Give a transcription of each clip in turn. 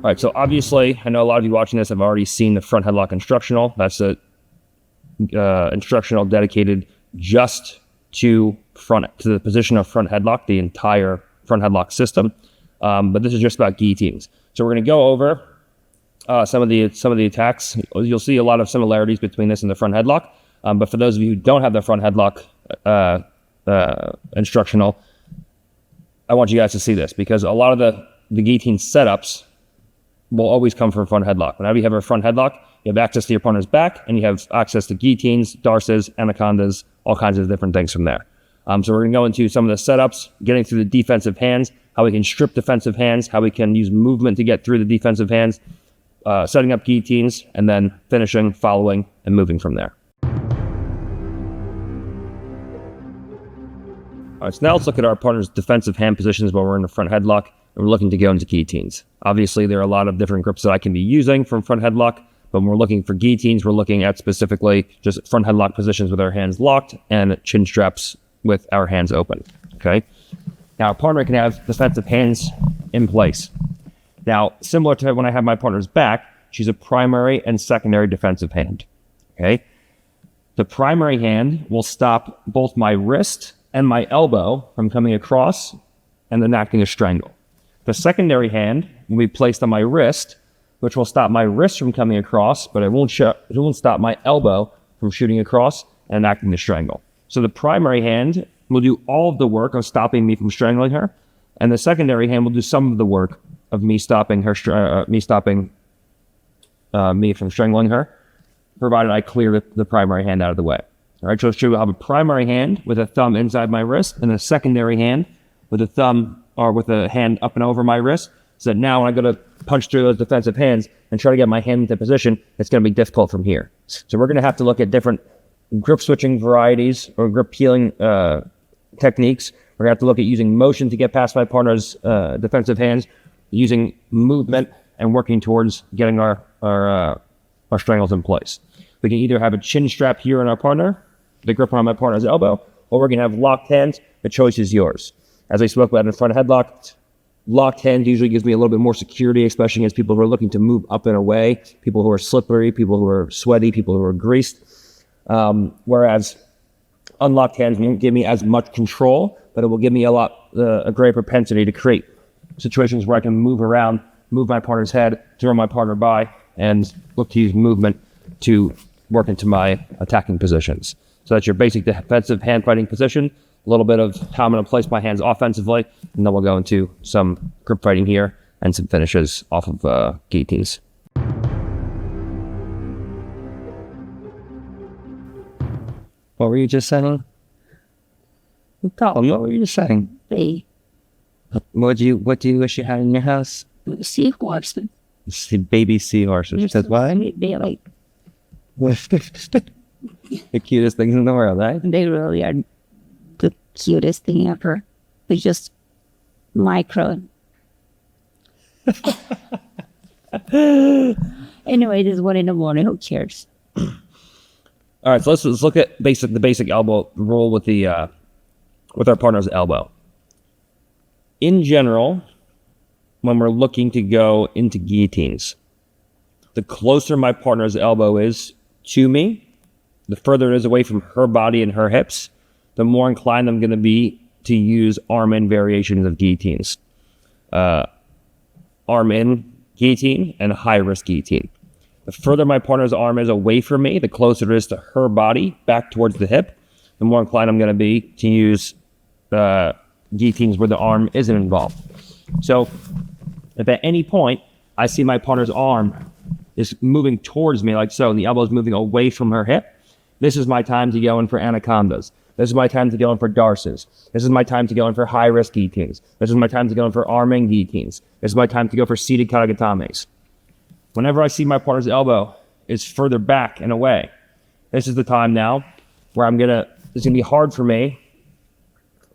All right, so obviously, I know a lot of you watching this have already seen the front headlock instructional. That's a instructional dedicated just to the position of front headlock, the entire front headlock system. But this is just about guillotines. So we're going to go over some of the attacks. You'll see a lot of similarities between this and the front headlock. But for those of you who don't have the front headlock instructional, I want you guys to see this, because a lot of the guillotine setups will always come from front headlock. Whenever you have a front headlock, you have access to your partner's back, and you have access to guillotines, darces, anacondas, all kinds of different things from there. So we're going to go into some of the setups, getting through the defensive hands, how we can strip defensive hands, how we can use movement to get through the defensive hands, setting up guillotines, and then finishing, following, and moving from there. All right, so now let's look at our partner's defensive hand positions while we're in the front headlock, and we're looking to go into guillotines. Obviously, there are a lot of different grips that I can be using from front headlock, but when we're looking for guillotines, we're looking at specifically just front headlock positions with our hands locked and chin straps with our hands open, okay? Now, a partner can have defensive hands in place. Now, similar to when I have my partner's back, she's a primary and secondary defensive hand, okay? The primary hand will stop both my wrist and my elbow from coming across and then acting a strangle. The secondary hand will be placed on my wrist, which will stop my wrist from coming across, but it won't stop my elbow from shooting across and acting the strangle. So the primary hand will do all of the work of stopping me from strangling her, and the secondary hand will do some of the work of me stopping her, me from strangling her, provided I clear the primary hand out of the way. All right, so it's true. We'll have a primary hand with a thumb inside my wrist, and a secondary hand with a thumb or with a hand up and over my wrist. So that now when I go to punch through those defensive hands and try to get my hand into position, it's going to be difficult from here. So we're going to have to look at different grip switching varieties or grip peeling techniques. We're going to have to look at using motion to get past my partner's defensive hands, using movement, and working towards getting our strangles in place. We can either have a chin strap here on our partner, the grip on my partner's elbow, or we're going to have locked hands. The choice is yours. As I spoke about in front headlock, locked hands usually gives me a little bit more security, especially against people who are looking to move up and away, people who are slippery, people who are sweaty, people who are greased. Whereas unlocked hands won't give me as much control, but it will give me a greater propensity to create situations where I can move around, move my partner's head, throw my partner by, and look to use movement to work into my attacking positions. So that's your basic defensive hand fighting position, a little bit of how I'm going to place my hands offensively, and then we'll go into some grip fighting here and some finishes off of guillotines. What were you just saying? Tell me, what were you just saying? Hey. What do you wish you had in your house? Seahorses. Baby seahorses. That's why? They're like, the cutest things in the world, right? they really are the cutest thing ever. They're just micro. Anyway, this is 1 a.m. Who cares? All right, so let's look at the basic elbow roll with our partner's elbow. In general, when we're looking to go into guillotines, the closer my partner's elbow is to me, the further it is away from her body and her hips, the more inclined I'm going to be to use arm-in variations of guillotines. Arm-in guillotine and high-risk guillotine. The further my partner's arm is away from me, the closer it is to her body, back towards the hip, the more inclined I'm going to be to use guillotines where the arm isn't involved. So if at any point I see my partner's arm is moving towards me like so, and the elbow is moving away from her hip, this is my time to go in for anacondas. This is my time to go in for darces. This is my time to go in for high-risk guillotines. This is my time to go in for arm-in guillotines. This is my time to go for seated karagatames. Whenever I see my partner's elbow is further back and away, this is the time now where it's going to be hard for me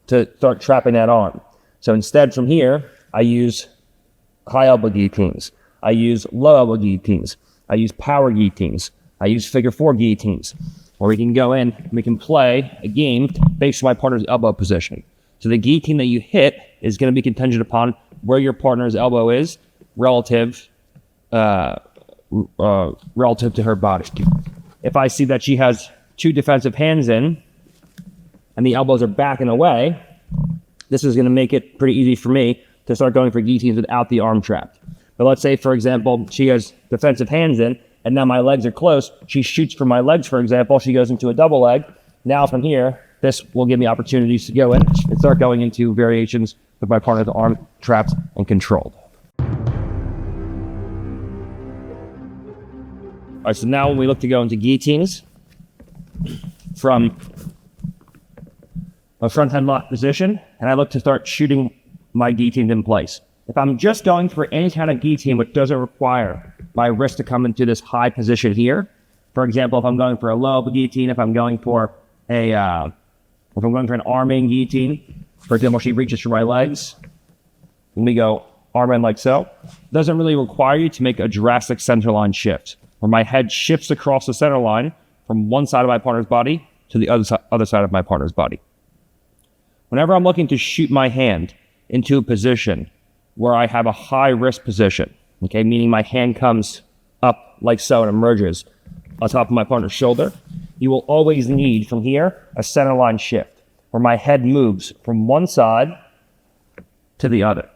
to start trapping that arm. So instead from here, I use high elbow guillotines. I use low elbow guillotines. I use power guillotines. I use figure 4 guillotines. Or we can go in and we can play a game based on my partner's elbow position. So the guillotine that you hit is going to be contingent upon where your partner's elbow is relative relative to her body. If I see that she has two defensive hands in and the elbows are back and away, this is going to make it pretty easy for me to start going for guillotines without the arm trapped. But let's say, for example, she has defensive hands in and now my legs are close. She shoots for my legs, for example. She goes into a double leg. Now from here, this will give me opportunities to go in and start going into variations with my partner's arm trapped and controlled. All right, so now when we look to go into guillotines from a front headlock position, and I look to start shooting my guillotines in place. If I'm just going for any kind of guillotine which doesn't require my wrist to come into this high position here, for example, if I'm going for a low elbow guillotine, if I'm going for an arm in guillotine, for example, she reaches for my legs, and we go arm in like so, it doesn't really require you to make a drastic center line shift, where my head shifts across the center line from one side of my partner's body to the other side of my partner's body. Whenever I'm looking to shoot my hand into a position where I have a high wrist position, okay, meaning my hand comes up like so and emerges on top of my partner's shoulder, you will always need from here a center line shift where my head moves from one side to the other,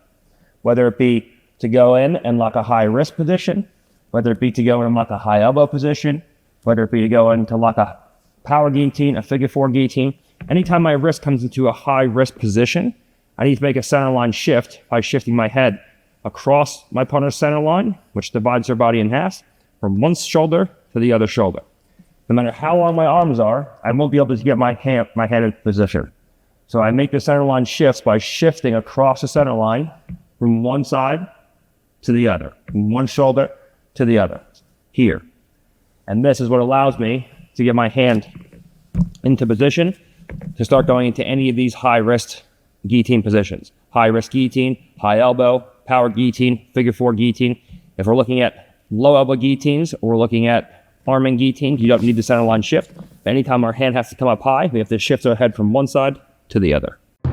whether it be to go in and lock a high wrist position, whether it be to go in and lock a high elbow position, whether it be to go in to lock a power guillotine, a figure four guillotine. Anytime my wrist comes into a high wrist position, I need to make a center line shift by shifting my head across my partner's center line, which divides her body in half, from one shoulder to the other shoulder. No matter how long my arms are, I won't be able to get my head in position. So I make the center line shifts by shifting across the center line from one side to the other, from one shoulder to the other, here. And this is what allows me to get my hand into position to start going into any of these high wrist guillotine positions. High wrist guillotine, high elbow, power guillotine, figure four guillotine. If we're looking at low elbow guillotines or we're looking at arm in guillotine, you don't need the center line shift. Anytime our hand has to come up high, we have to shift our head from one side to the other. All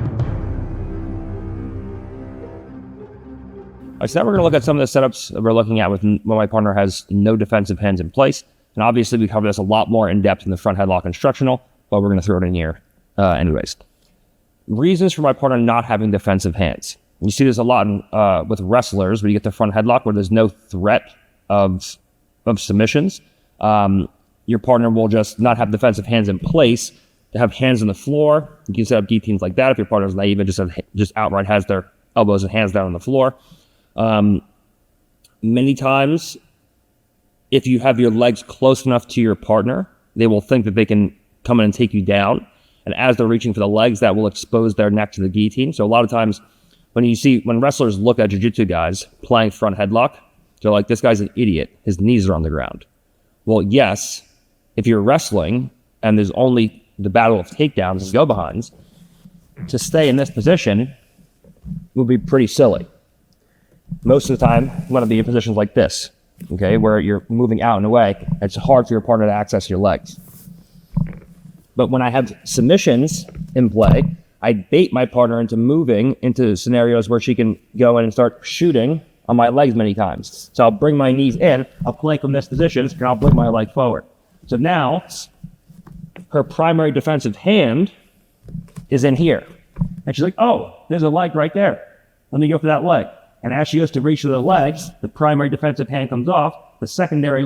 right, so now we're going to look at some of the setups that we're looking at when my partner has no defensive hands in place. And obviously we cover this a lot more in depth in the front headlock instructional, but we're going to throw it in here anyways. Reasons for my partner not having defensive hands. You see this a lot with wrestlers where you get the front headlock where there's no threat of submissions. Your partner will just not have defensive hands in place. To have hands on the floor, you can set up guillotines like that if your partner's naive and just outright has their elbows and hands down on the floor. Many times, if you have your legs close enough to your partner, they will think that they can come in and take you down. And as they're reaching for the legs, that will expose their neck to the guillotine. So a lot of times when wrestlers look at jiu-jitsu guys playing front headlock, they're like, this guy's an idiot. His knees are on the ground. Well, yes, if you're wrestling and there's only the battle of takedowns and go-behinds, to stay in this position would be pretty silly. Most of the time, you want to be in positions like this, okay, where you're moving out and away. It's hard for your partner to access your legs. But when I have submissions in play, I bait my partner into moving into scenarios where she can go in and start shooting on my legs many times. So I'll bring my knees in, I'll plank from this position, and I'll bring my leg forward. So now, her primary defensive hand is in here. And she's like, oh, there's a leg right there. Let me go for that leg. And as she goes to reach for the legs, the primary defensive hand comes off. The secondary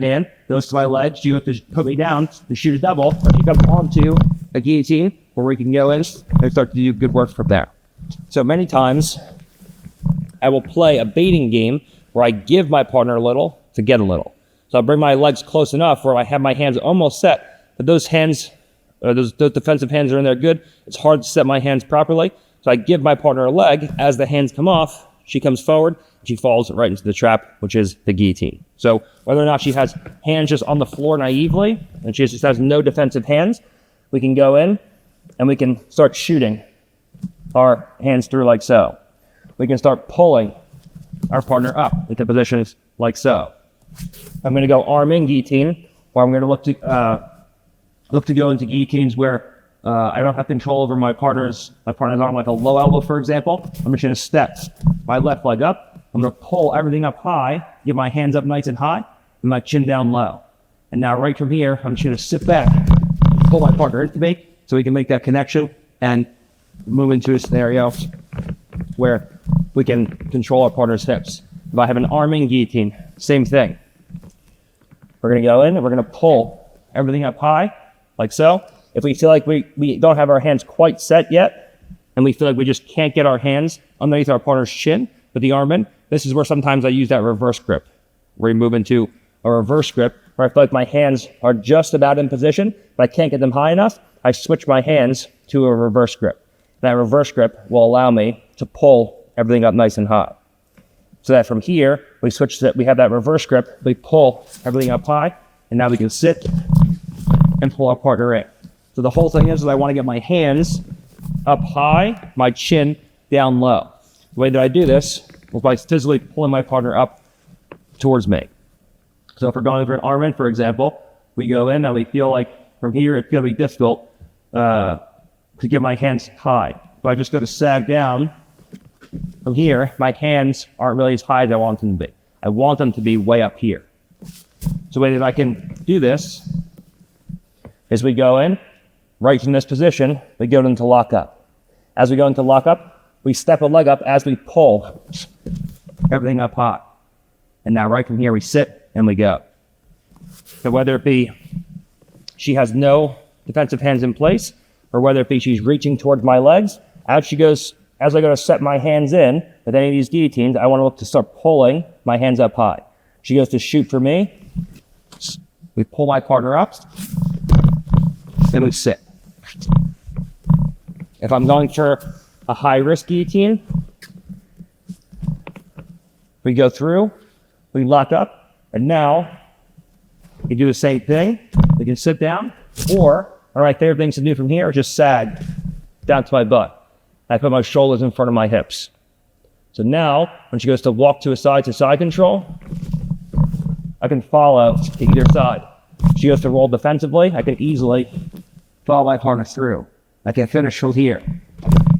hand goes to my leg. She goes to put me down to shoot a double. Or she comes onto a guillotine where we can go in and start to do good work from there. So many times, I will play a baiting game where I give my partner a little to get a little. So I'll bring my legs close enough where I have my hands almost set, but those defensive hands are in there good. It's hard to set my hands properly. So I give my partner a leg. As the hands come off, she comes forward, she falls right into the trap, which is the guillotine. So whether or not she has hands just on the floor naively, and she just has no defensive hands, we can go in and we can start shooting our hands through like so. We can start pulling our partner up into positions like so. I'm going to go arm in guillotine, or I'm going to look to go into guillotines where I don't have control over my partner's arm, like a low elbow, for example. I'm just going to step my left leg up, I'm going to pull everything up high, get my hands up nice and high, and my chin down low. And now right from here, I'm just going to sit back, pull my partner into me so we can make that connection and move into a scenario where we can control our partner's hips. If I have an arming guillotine, same thing. We're going to go in and we're going to pull everything up high, like so. If we feel like we don't have our hands quite set yet, and we feel like we just can't get our hands underneath our partner's chin with the arm in, this is where sometimes I use that reverse grip, where we move into a reverse grip, where I feel like my hands are just about in position, but I can't get them high enough. I switch my hands to a reverse grip. That reverse grip will allow me to pull everything up nice and high. So that from here, we have that reverse grip, we pull everything up high, and now we can sit and pull our partner in. So the whole thing is that I want to get my hands up high, my chin down low. The way that I do this is by physically pulling my partner up towards me. So if we're going for an arm in, for example, we go in and we feel like from here it's going to be difficult to get my hands high. So I just go to sag down. From here, my hands aren't really as high as I want them to be. I want them to be way up here. So the way that I can do this is we go in, right from this position, we go into lock up. As we go into lock up, we step a leg up as we pull everything up high. And now right from here, we sit and we go. So whether it be she has no defensive hands in place, or whether it be she's reaching towards my legs, as I go to set my hands in with any of these guillotines, I want to look to start pulling my hands up high. She goes to shoot for me. We pull my partner up, then we sit. If I'm going for a high-risk guillotine, we go through, we lock up, and now we do the same thing. We can sit down, or one of my favorite things to do from here is just sag down to my butt. I put my shoulders in front of my hips. So now, when she goes to walk to a side-to-side control, I can follow to either side. She goes to roll defensively, I can easily follow my partner through. I can finish from here.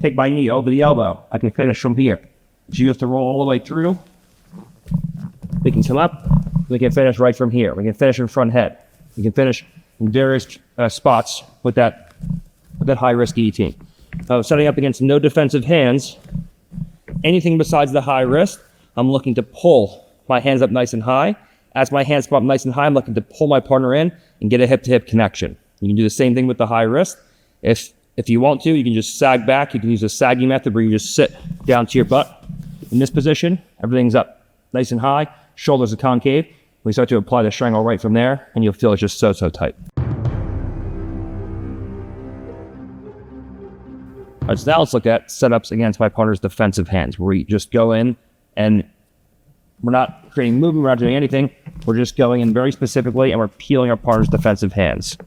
Take my knee over the elbow. I can finish from here. She goes to roll all the way through. We can come up. We can finish right from here. We can finish in front head. We can finish in various spots with that high-risk guillotine. Setting up against no defensive hands, anything besides the high wrist, I'm looking to pull my hands up nice and high. As my hands come up nice and high, I'm looking to pull my partner in and get a hip-to-hip connection. You can do the same thing with the high wrist. If you want to, you can just sag back. You can use a sagging method where you just sit down to your butt. In this position, everything's up nice and high, shoulders are concave. We start to apply the strangle right from there, and you'll feel it's just so tight. All right, so now let's look at setups against my partner's defensive hands, where we just go in and we're not creating movement, we're not doing anything. We're just going in very specifically and we're peeling our partner's defensive hands.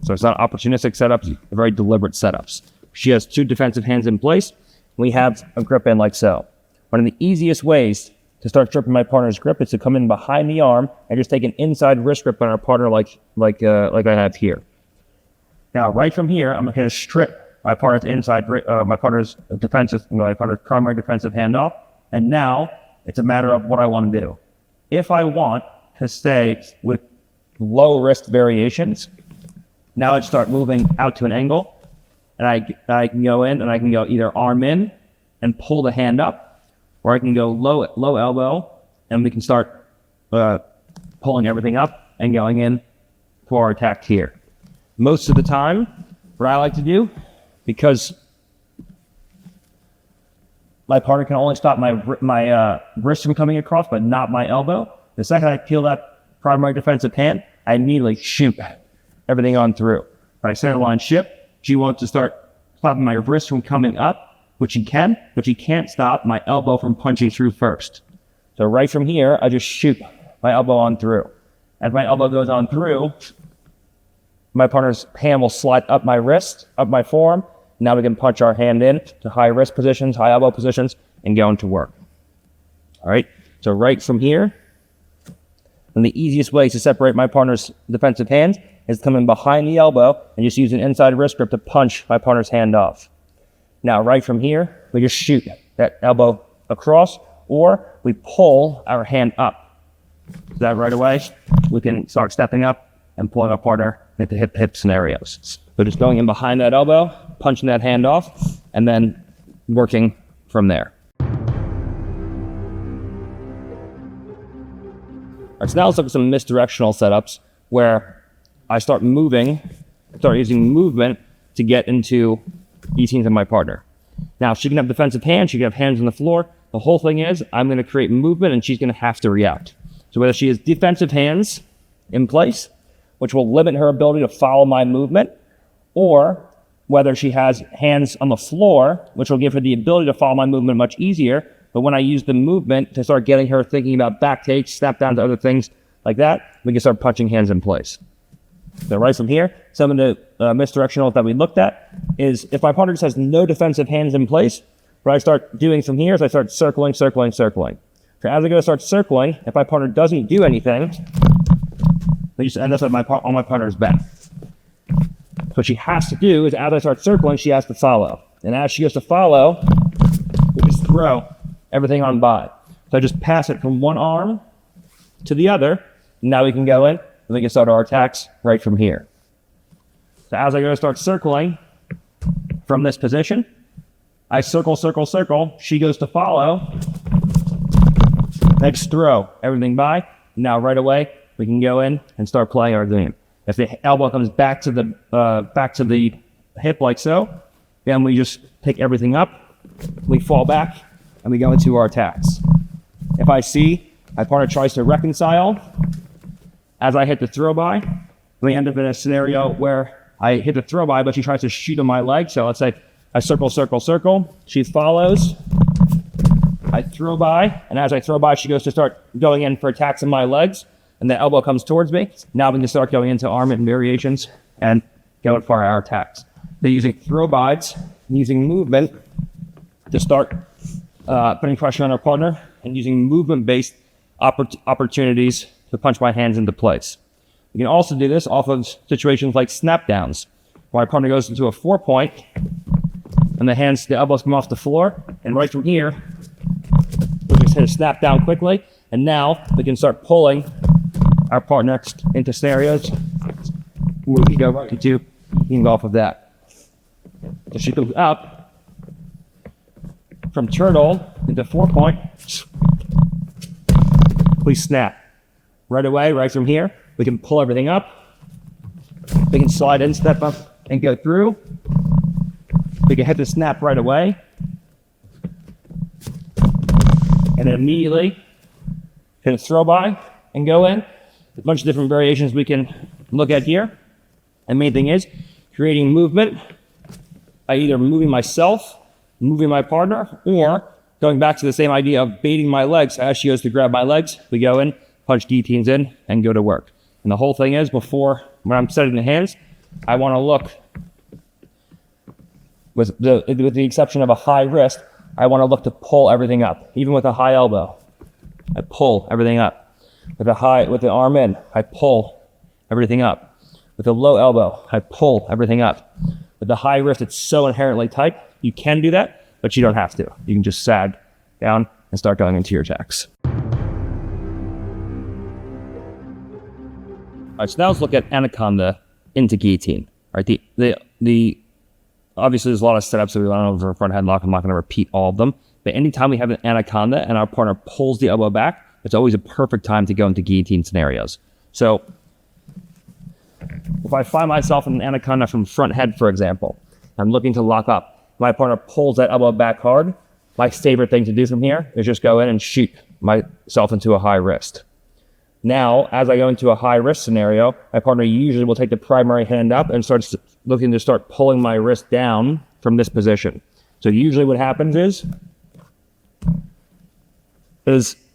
So it's not opportunistic setups, they're very deliberate setups. She has two defensive hands in place. We have a grip in like so. One of the easiest ways to start stripping my partner's grip is to come in behind the arm and just take an inside wrist grip on our partner like I have here. Now, right from here, I'm going to strip my partner's my partner's primary defensive hand off, and now it's a matter of what I want to do. If I want to stay with low wrist variations, now I start moving out to an angle, and I can go in and I can go either arm in and pull the hand up, or I can go low elbow, and we can start pulling everything up and going in for our attack here. Most of the time, what I like to do, because my partner can only stop my wrist from coming across, but not my elbow. The second I peel that primary defensive hand, I immediately shoot everything on through. If I center line ship, she wants to start stopping my wrist from coming up, which she can, but she can't stop my elbow from punching through first. So right from here, I just shoot my elbow on through. As my elbow goes on through, my partner's hand will slide up my wrist, up my forearm. Now we can punch our hand in to high wrist positions, high elbow positions, and go into work. All right, so right from here, and the easiest way to separate my partner's defensive hands is to come in behind the elbow and just use an inside wrist grip to punch my partner's hand off. Now, right from here, we just shoot that elbow across, or we pull our hand up. So that right away, we can start stepping up and pulling our partner into hip scenarios. So just going in behind that elbow, punching that hand off, and then working from there. All right, so now let's look at some misdirectional setups where I start using movement to get into guillotines of my partner. Now, she can have defensive hands, she can have hands on the floor. The whole thing is I'm going to create movement and she's going to have to react. So whether she has defensive hands in place, which will limit her ability to follow my movement, or whether she has hands on the floor, which will give her the ability to follow my movement much easier. But when I use the movement to start getting her thinking about back takes, snap downs, other things like that, we can start punching hands in place. So right from here, some of the misdirectional that we looked at is if my partner just has no defensive hands in place, what I start doing from here is I start circling. So as I go to start circling, if my partner doesn't do anything, they just end up on my partner's back. So what she has to do is as I start circling, she has to follow. And as she goes to follow, we just throw everything on by. So I just pass it from one arm to the other. Now we can go in and we can start our attacks right from here. So as I go to start circling from this position, I circle. She goes to follow. Next throw everything by. Now right away, we can go in and start playing our game. If the elbow comes back to the hip like so, then we just pick everything up, we fall back, and we go into our attacks. If I see my partner tries to reconcile, as I hit the throw by, we end up in a scenario where I hit the throw by, but she tries to shoot on my leg. So let's say I circle. She follows. I throw by, and as I throw by, she goes to start going in for attacks on my legs, and the elbow comes towards me. Now we can start going into arm and variations and going for our attacks. They're using throw bys, using movement to start putting pressure on our partner, and using movement-based opportunities to punch my hands into place. You can also do this off of situations like snap downs, where my partner goes into a 4-point, and the elbows come off the floor, and right from here, we just hit a snap down quickly, and now we can start pulling our partner into scenarios where we go right into eating off of that. So she goes up from turtle into 4-point. We snap. Right away, right from here, we can pull everything up. We can slide in, step up, and go through. We can hit the snap right away. And then immediately hit a throw by and go in. A bunch of different variations we can look at here. And main thing is creating movement by either moving myself, moving my partner, or going back to the same idea of baiting my legs. As she goes to grab my legs, we go in, punch guillotines in, and go to work. And the whole thing is when I'm setting the hands, I want to look, with the exception of a high wrist, I want to look to pull everything up. Even with a high elbow, I pull everything up. With the arm in, I pull everything up. With a low elbow, I pull everything up. With the high wrist, it's so inherently tight. You can do that, but you don't have to. You can just sag down and start going into your attacks. All right, so now let's look at anaconda into guillotine. All right, the obviously there's a lot of setups that we went over front headlock. I'm not going to repeat all of them, but anytime we have an anaconda and our partner pulls the elbow back, it's always a perfect time to go into guillotine scenarios. So if I find myself in an anaconda from front head, for example, I'm looking to lock up, my partner pulls that elbow back hard, my favorite thing to do from here is just go in and shoot myself into a high wrist. Now, as I go into a high wrist scenario, my partner usually will take the primary hand up and starts looking to start pulling my wrist down from this position. So usually what happens is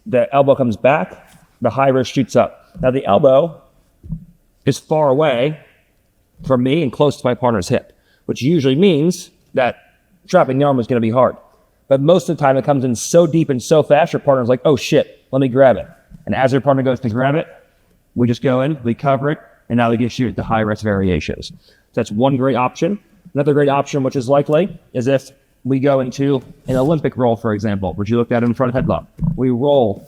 the elbow comes back, the high wrist shoots up. Now the elbow is far away from me and close to my partner's hip, which usually means that trapping the arm is going to be hard. But most of the time it comes in so deep and so fast, your partner's like, oh shit, let me grab it. And as your partner goes to grab it, we just go in, we cover it, and now we can shoot the high risk variations. So that's one great option. Another great option, which is likely, is if we go into an Olympic roll, for example, which you looked at in front headlock. We roll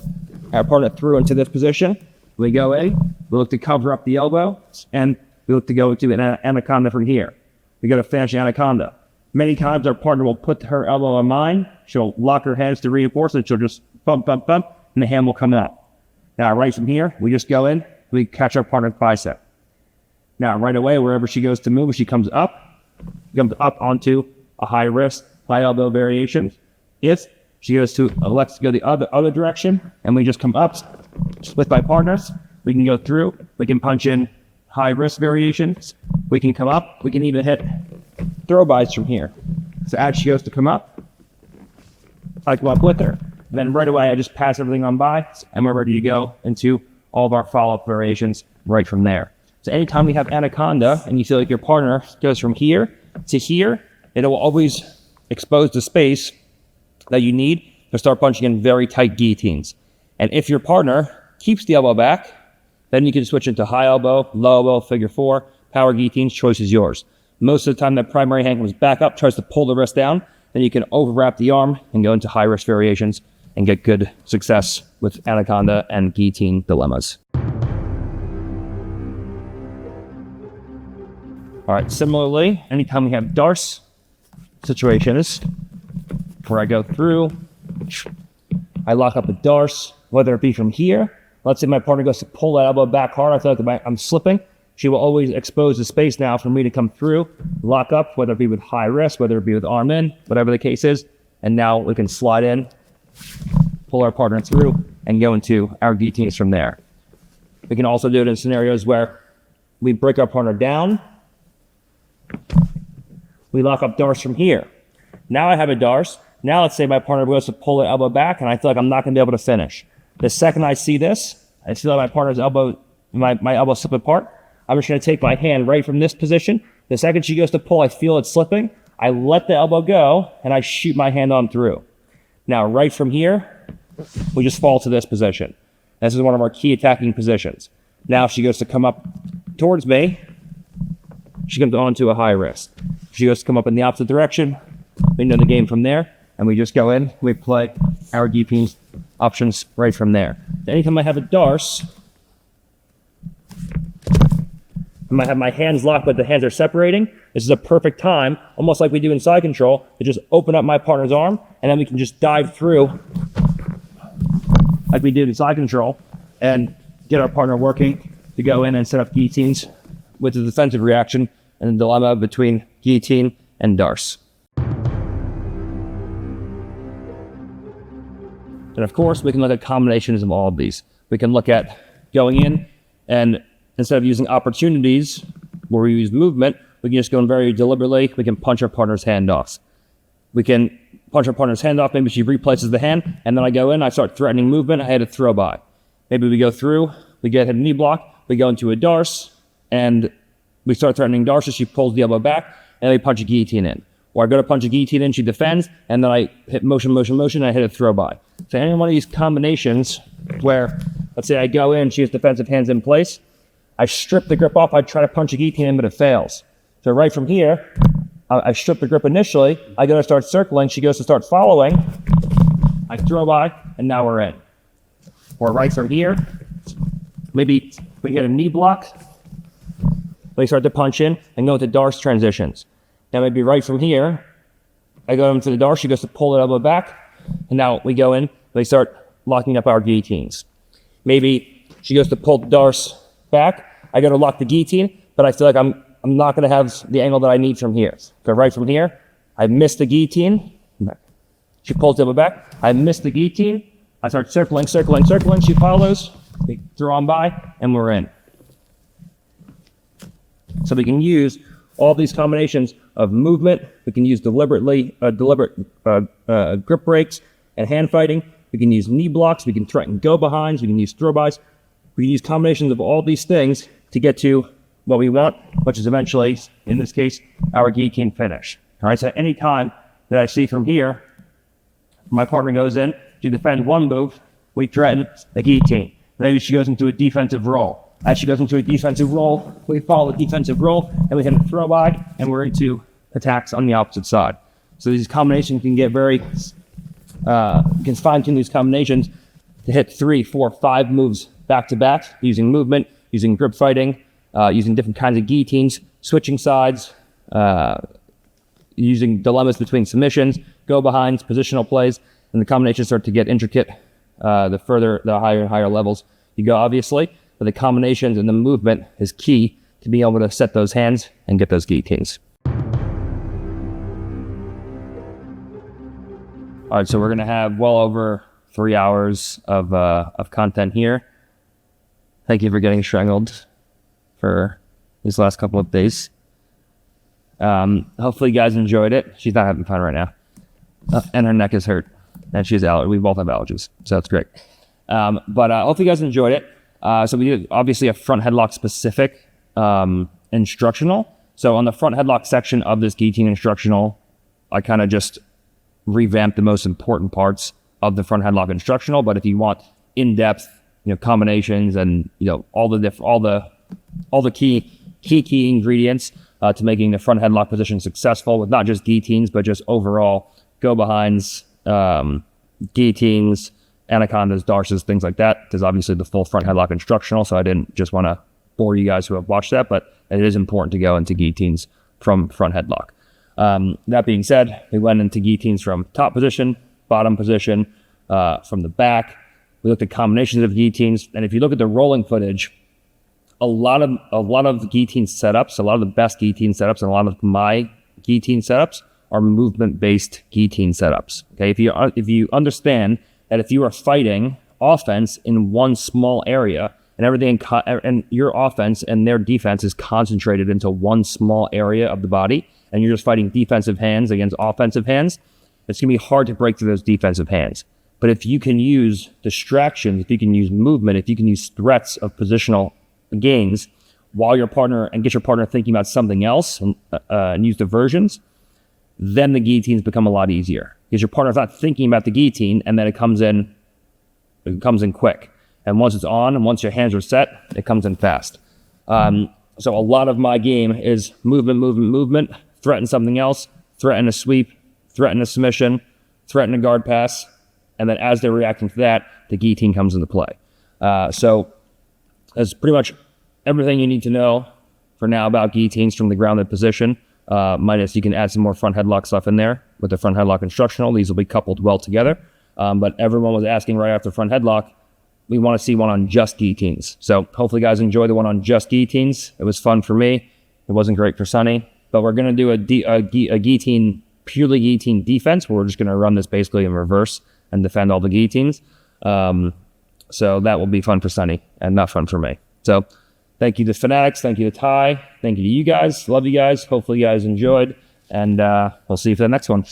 our opponent through into this position. We go in, we look to cover up the elbow, and we look to go into an anaconda from here. We go to finish the anaconda. Many times our partner will put her elbow on mine. She'll lock her hands to reinforce it. She'll just bump, bump, bump, and the hand will come out. Now, right from here, we just go in, we catch our partner's bicep. Now, right away, wherever she goes to move, she comes up onto a high wrist, high elbow variation. If she goes to elects to go the other direction, and we just come up with my partners, we can go through, we can punch in high wrist variations, we can come up, we can even hit throw-bys from here. So as she goes to come up, I come up with her. Then right away, I just pass everything on by, and we're ready to go into all of our follow-up variations right from there. So anytime we have anaconda, and you feel like your partner goes from here to here, it will always expose the space that you need to start punching in very tight guillotines. And if your partner keeps the elbow back, then you can switch into high elbow, low elbow, figure four, power guillotines, choice is yours. Most of the time that primary hand comes back up, tries to pull the wrist down, then you can overwrap the arm and go into high wrist variations and get good success with anaconda and guillotine dilemmas. All right, similarly, anytime we have darce situations where I go through, I lock up the darce, whether it be from here. Let's say my partner goes to pull that elbow back hard. I feel like I'm slipping. She will always expose the space now for me to come through, lock up, whether it be with high wrist, whether it be with arm in, whatever the case is. And now we can slide in, pull our partner through, and go into our guillotines from there. We can also do it in scenarios where we break our partner down. We lock up darce from here. Now I have a darce. Now let's say my partner goes to pull the elbow back, and I feel like I'm not going to be able to finish. The second I see this, I feel like my partner's elbow, my elbow slip apart. I'm just going to take my hand right from this position. The second she goes to pull, I feel it slipping. I let the elbow go, and I shoot my hand on through. Now, right from here, we just fall to this position. This is one of our key attacking positions. Now, if she goes to come up towards me, she comes onto a high wrist. If she goes to come up in the opposite direction, we know the game from there, and we just go in, we play our guillotine options right from there. Anytime I have a darce, I might have my hands locked, but the hands are separating. This is a perfect time, almost like we do in side control, to just open up my partner's arm, and then we can just dive through like we did in side control and get our partner working to go in and set up guillotines with the defensive reaction and the dilemma between guillotine and darce. And of course, we can look at combinations of all of these. We can look at going in and instead of using opportunities where we use movement, we can just go in very deliberately. We can punch our partner's hand off. We can punch our partner's hand off. Maybe she replaces the hand, and then I go in, I start threatening movement. I hit a throw by. Maybe we go through, we get hit a knee block, we go into a darce, and we start threatening darce. She pulls the elbow back, and we punch a guillotine in. Or I go to punch a guillotine in, she defends, and then I hit motion, and I hit a throw by. So any one of these combinations where, let's say I go in, she has defensive hands in place, I strip the grip off, I try to punch a guillotine in, but it fails. So right from here, I strip the grip initially, I go to start circling, she goes to start following, I throw by, and now we're in. Or right from here, maybe we get a knee block, we start to punch in and go into darce transitions. Now maybe right from here, I go into the darce, she goes to pull the elbow back, and now we go in, they start locking up our guillotines. Maybe she goes to pull the darce back, I go to lock the guillotine, but I feel like I'm not going to have the angle that I need from here. So right from here, I miss the guillotine, she pulls the elbow back, I miss the guillotine, I start circling, she follows, we throw on by, and we're in. So we can use all these combinations of movement. We can use deliberate grip breaks and hand fighting. We can use knee blocks. We can threaten go-behinds. We can use throw-bys. We can use combinations of all these things to get to what we want, which is eventually, in this case, our guillotine finish. All right, so any time that I see from here, my partner goes in to defend one move, we threaten the guillotine. Maybe she goes into a defensive roll. As she goes into a defensive roll, we follow the defensive roll, and we hit a throw by, and we're into attacks on the opposite side. So these combinations can get very, you can fine tune these combinations to hit 3, 4, 5 moves back to back using movement, using grip fighting, using different kinds of guillotines, switching sides, using dilemmas between submissions, go behinds, positional plays, and the combinations start to get intricate the higher and higher levels you go, obviously. But the combinations and the movement is key to being able to set those hands and get those guillotines. All right, so we're going to have well over 3 hours of content here. Thank you for getting strangled for these last couple of days. Hopefully you guys enjoyed it. She's not having fun right now. And her neck is hurt. And she has allergies. We both have allergies, so that's great. But hopefully you guys enjoyed it. So we did obviously a front headlock specific instructional. So on the front headlock section of this guillotine instructional, I kind of just revamped the most important parts of the front headlock instructional. But if you want in-depth, combinations and all the key ingredients to making the front headlock position successful with not just guillotines but just overall go behinds, guillotines, anacondas, darces, things like that. There's obviously the full front headlock instructional, so I didn't just want to bore you guys who have watched that, but it is important to go into guillotines from front headlock. That being said, we went into guillotines from top position, bottom position, from the back. We looked at combinations of guillotines, and if you look at the rolling footage, a lot of the guillotine setups, a lot of the best guillotine setups, and a lot of my guillotine setups are movement-based guillotine setups. Okay, if you understand that if you are fighting offense in one small area and everything and your offense and their defense is concentrated into one small area of the body, and you're just fighting defensive hands against offensive hands, it's going to be hard to break through those defensive hands. But if you can use distractions, if you can use movement, if you can use threats of positional gains while your partner and get your partner thinking about something else and use diversions, then the guillotines become a lot easier because your partner's not thinking about the guillotine, and then it comes in quick. And once it's on and once your hands are set, it comes in fast. So a lot of my game is movement, threaten something else, threaten a sweep, threaten a submission, threaten a guard pass, and then as they're reacting to that, the guillotine comes into play. So that's pretty much everything you need to know for now about guillotines from the grounded position. Minus you can add some more front headlock stuff in there with the front headlock instructional. These will be coupled well together. But everyone was asking right after front headlock, we want to see one on just guillotines. So hopefully you guys enjoy the one on just guillotines. It was fun for me. It wasn't great for Sonny. But we're going to do a guillotine, purely guillotine defense, where we're just going to run this basically in reverse and defend all the guillotines. So that will be fun for Sonny and not fun for me. So thank you to Fanatics. Thank you to Ty. Thank you to you guys. Love you guys. Hopefully you guys enjoyed. And we'll see you for the next one.